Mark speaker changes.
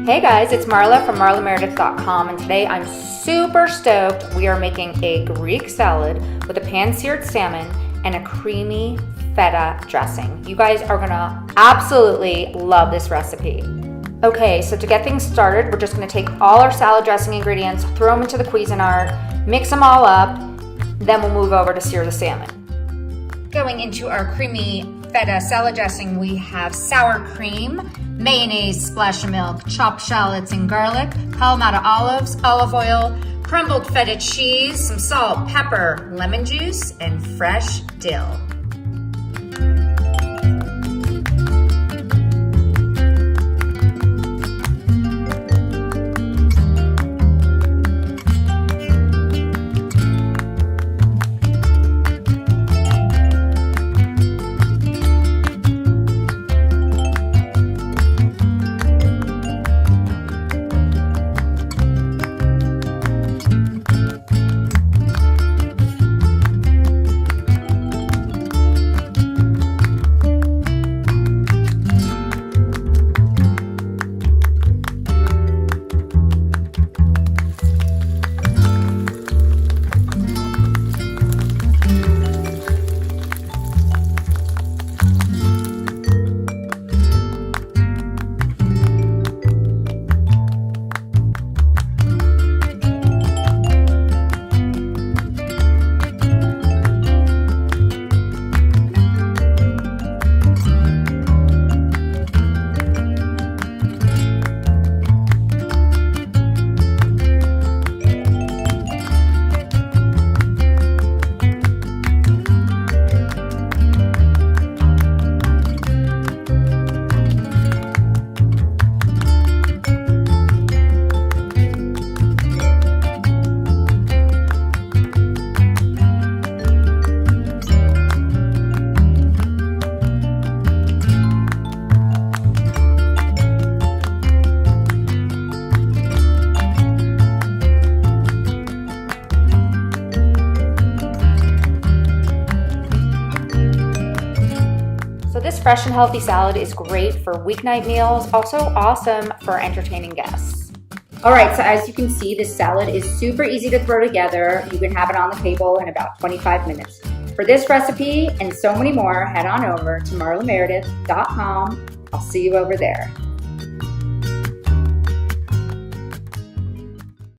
Speaker 1: Hey guys, it's Marla from marlameridith.com, and today I'm super stoked. We are making a Greek salad with a pan-seared salmon and a creamy feta dressing. You guys are gonna absolutely love this recipe. Okay, so to get things started, we're just gonna take all our salad dressing ingredients, throw them into the Cuisinart, mix them all up, then we'll move over to sear the salmon. Going into our creamy feta salad dressing, we have sour cream, mayonnaise, splash of milk, chopped shallots and garlic, Kalamata olives, olive oil, crumbled feta cheese, some salt, pepper, lemon juice, and fresh dill. So this fresh and healthy salad is great for weeknight meals, also awesome for entertaining guests. All right, so as you can see, this salad is super easy to throw together. You can have it on the table in about 25 minutes. For this recipe and so many more, head on over to marlameridith.com. I'll see you over there.